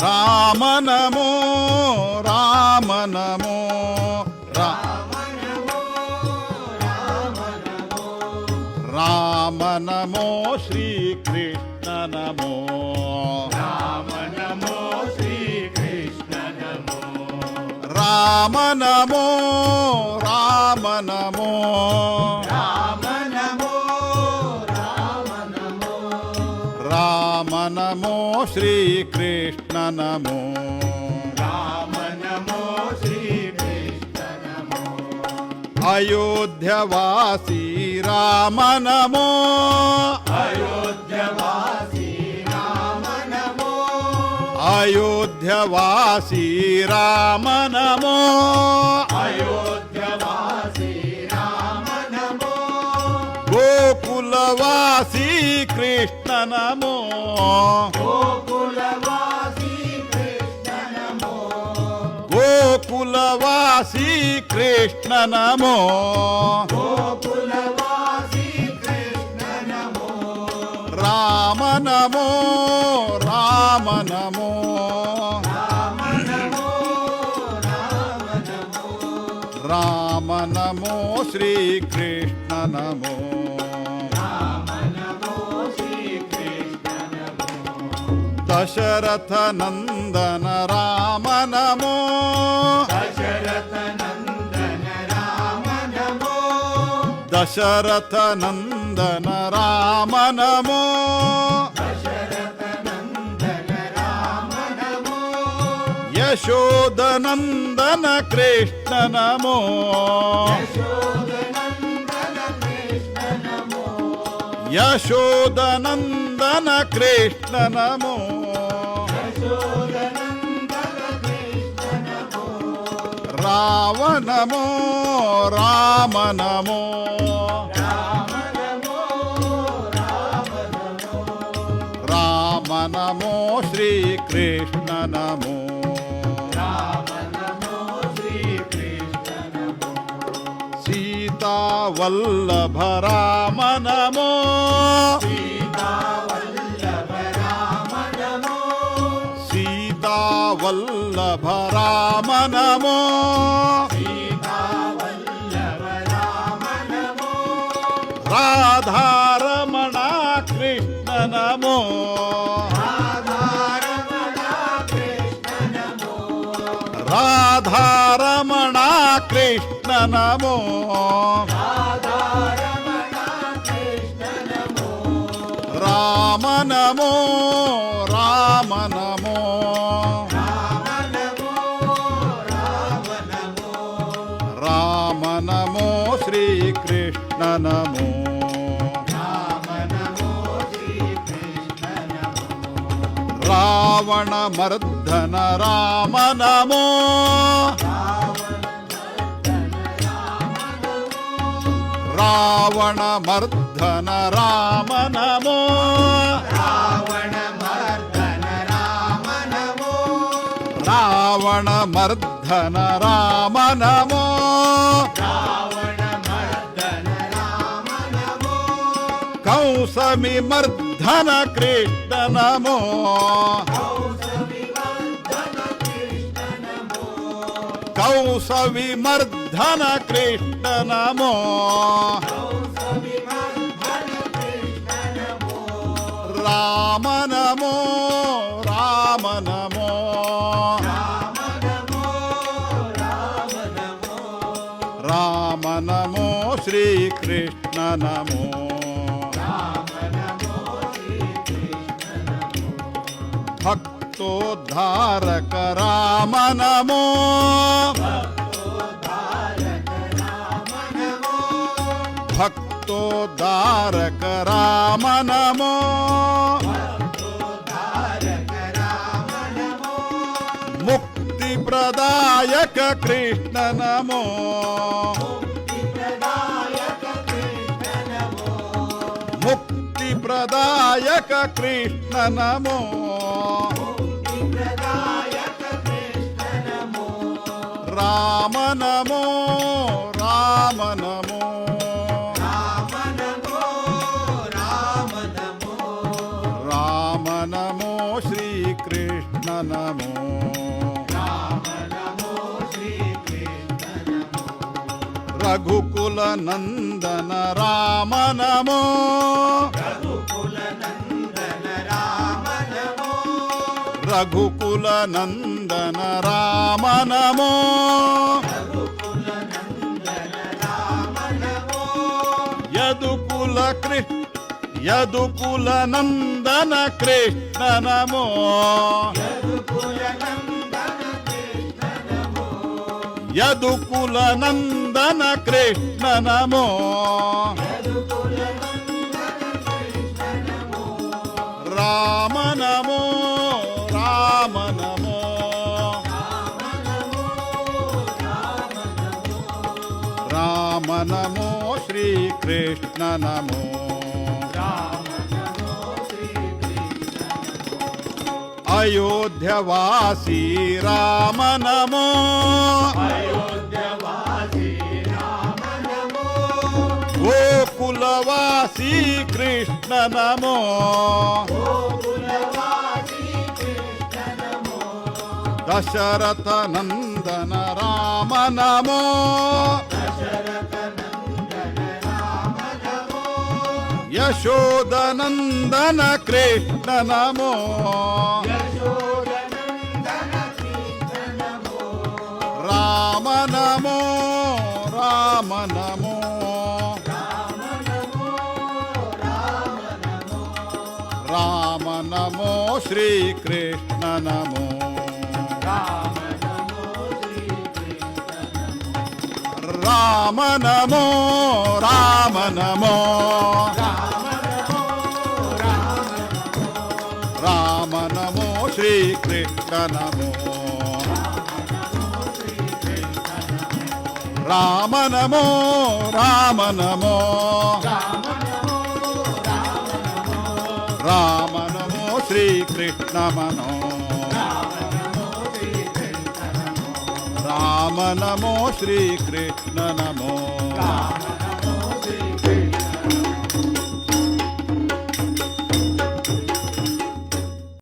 ರಾಮ ನಮೋ ರಾಮ ನಮೋ ರಾಮ ನಮೋ ಶ್ರೀ ಕೃಷ್ಣ ನಮೋ ರಾಮ ನಮೋ ಶ್ರೀ ಕೃಷ್ಣ ನಮೋ ರಾಮ ನಮೋ ರಾಮ ನಮೋ ರಾಮ ನಮೋ ರಾಮ ನಮೋ ರಾಮ ನಮೋ ಶ್ರೀ ಕೃಷ್ಣ ನಮೋ ರಾಮ ನಮೋ ಶ್ರೀ ಕೃಷ್ಣ ನಮೋ ಅಯೋಧ್ಯವಾಸಿ ರಾಮ ನಮೋ ಅಯೋಧ್ಯವಾಸಿ ರಾಮ ನಮೋ ಅಯೋಧ್ಯವಾಸಿ ರಾಮ ನಮೋ ಅಯೋಧ್ಯವಾಸಿ ರಾಮ ನಮೋ ಗೋಕುಲವಾಸಿ ಕೃಷ್ಣ ನಮೋ ಗೋಕುಲವಾಸಿ ಕೃಷ್ಣ ನಮೋ ಗೋಕುಲವಾಸಿ ಕೃಷ್ಣ ನಮೋ ಗೋಕುಲವಾಸಿ ಕೃಷ್ಣ ನಮೋ ರಾಮ ನಮೋ ರಾಮ ನಮೋ ರಾಮ ನಮೋ ರಾಮ ನಮೋ ರಾಮ ನಮೋ ಶ್ರೀ ಕೃಷ್ಣ ನಮೋ ರಾಮ ನಮೋ ಶ್ರೀ ಕೃಷ್ಣ ನಮೋ ದಶರಥ ನಂದನ ರಾಮ ನಮೋ ದಶರಥ ನಂದನ ರಾಮ ನಮೋ ದಶರಥ ನಂದನ ರಾಮ ನಮೋ ದಶರಥ ನಂದನ ರಾಮ ನಮೋ ಯಶೋದನಂದನ ಕೃಷ್ಣ ನಮೋ ಯಶೋದನಂದನ ಕೃಷ್ಣ ನಮೋ ಯಶೋದನಂದನ ಕೃಷ್ಣ ನಮೋ ಯಶೋದನಂದನ ಕೃಷ್ಣ ನಮೋ ರಾಮ ನಮೋ ರಾಮ ನಮೋ ರಾಮ ನಮೋ ರಾಮ ನಮೋ ರಾಮ ನಮೋ ಶ್ರೀ ಕೃಷ್ಣ ನಮೋ ರಾಮ ನಮೋ ಶ್ರೀ ಕೃಷ್ಣ ನಮೋ ಸೀತಾವಲ್ಲಭ ರಾಮ ನಮೋ ಸೀತಾವಲ್ಲಭ ರಾಮ ನಮೋ ಸೀತಾವಲ್ಲಭ ರಾಮ ನಮೋ ಸೀತಾವಲ್ಲಭ ರಾಮ ನಮೋ ರಾಧಾರಮಣ ಕೃಷ್ಣ ನಮೋ ರಾಧಾರಮಣ ಕೃಷ್ಣ ನಮೋ ರಾಧಾರಮಣ ಕೃಷ್ಣ ನಮೋ ರಾಧಾರಮಣ ಕೃಷ್ಣ ನಮೋ ರಾಮ ನಮೋ ರಾಮ ನಮೋ ರಾಮ ನಮೋ ರಾಮ ನಮೋ ರಾಮ ನಮೋ ಶ್ರೀ ಕೃಷ್ಣ ನಮೋ ರಾಮ ನಮೋ ಶ್ರೀ ಕೃಷ್ಣ ನಮೋ ರಾವಣ ಮರ್ದನ ರಾಮ ನಮೋ ರಾವಣ ಮರ್ದನ ರಾಮ ನಮೋ ರಾವಣ ಮರ್ದನ ರಾಮ ನಮೋ ರಾವಣ ಮರ್ದನ ರಾಮ ನಮೋ ರಾವಣ ಮರ್ದನ ರಾಮ ನಮೋ ಕಂಸಮಿ ಮರ್ದನ ಕೃಷ್ಣ ನಮೋ ಕೌಸವಿವರ್ಧನ ಕೃಷ್ಣ ನಮೋ ಕೌಸವಿ ಮರ್ದನ ಕೃಷ್ಣ ನಮೋ ಕೌಸವಿವರ್ಧನ ಕೃಷ್ಣ ನಮೋ ರಾಮ ನಮೋ ರಾಮ ನಮೋ ರಾಮ ನಮೋ ರಾಮ ನಮೋ ರಾಮ ನಮೋ ಶ್ರೀ ಕೃಷ್ಣ ನಮೋ ರಾಮ ನಮೋ ಶ್ರೀ ಕೃಷ್ಣ ನಮೋ ಭಕ್ತೋದ್ಧಾರಕ ರಾಮ ನಮೋ ಭಕ್ತೋದ್ಧಾರಕ ರಾಮ ನಮೋ ಭಕ್ತೋದ್ಧಾರಕ ರಾಮ ನಮೋ ಭಕ್ತೋದ್ಧಾರಕ ರಾಮ ನಮೋ ಮುಕ್ತಿ ಪ್ರದಾಯಕ ಕೃಷ್ಣ ನಮೋ ಮುಕ್ತಿಪ್ರದಾಯಕ ಕೃಷ್ಣ ನಮೋ ಮುಕ್ತಿ ಪ್ರದಾಯಕ ಕೃಷ್ಣ ನಮೋ ಮುಕ್ತಿಪ್ರದಾಯಕ ಕೃಷ್ಣ ನಮೋ ರಾಮ ನಮೋ ರಾಮ ನಮೋ ರಾಮ ನಮೋ ರಾಮ ನಮೋ ರಾಮ ನಮೋ ಶ್ರೀ ಕೃಷ್ಣ ನಮೋ ರಘುಕುಲ ನಂದನ ರಾಮ ನಮೋ ರಘುಕುಲ ನಂದನ ರಾಮ ನಮೋ ರಘುಕುಲ ನಂದನ ರಾಮ ನಮೋ ರಘುಕುಲ ನಂದನ ರಾಮ ನಮೋ ಯದುಕುಲ ನಂದನ ಕೃಷ್ಣ ನಮೋ ಯದುಕುಲ ನಂದನ ಕೃಷ್ಣ ನಮೋ ಯದುಕುಲ ನಂದನ ಕೃಷ್ಣ ನಮೋ ಯದುಕುಲ ನಂದನ ಕೃಷ್ಣ ನಮೋ ರಾಮ ನಮೋ ರಾಮ ನಮೋ ರಾಮ ನಮೋ ಶ್ರೀ ಕೃಷ್ಣ ನಮೋ ಅಯೋಧ್ಯವಾಸಿ ರಾಮ ನಮೋ ಅಯೋಧ್ಯವಾಸಿ ರಾಮ ನಮೋ ಗೋಕುಲವಾಸಿ ಕೃಷ್ಣ ನಮೋ ಗೋಕುಲವಾಸಿ ಕೃಷ್ಣ ನಮೋ ದಶರಥ ನಂದನ ರಾಮ ನಮೋ ದಶರಥ ನಂದನ ರಾಮ ನಮೋ ಯಶೋದನಂದನ ಕೃಷ್ಣ ನಮೋ ಯಶೋಧ ನಂದನ ಕೃಷ್ಣ ನಮೋ ರಾಮ ನಮೋ ರಾಮ ನಮೋ ರಾಮ ನಮೋ ಶ್ರೀ ಕೃಷ್ಣ ನಮೋ ರಾಮ ನಮೋ ರಾಮ ನಮೋ ರಾಮ ನಮೋ ಶ್ರೀ ಕೃಷ್ಣ ನಮೋ ರಾಮ ನಮೋ ರಾಮ ನಮೋ ರಾಮ ನಮೋ ಶ್ರೀ ಕೃಷ್ಣ ಮನೋ ರಾಮ ನಮೋ ಶ್ರೀ ಕೃಷ್ಣ ನಮೋ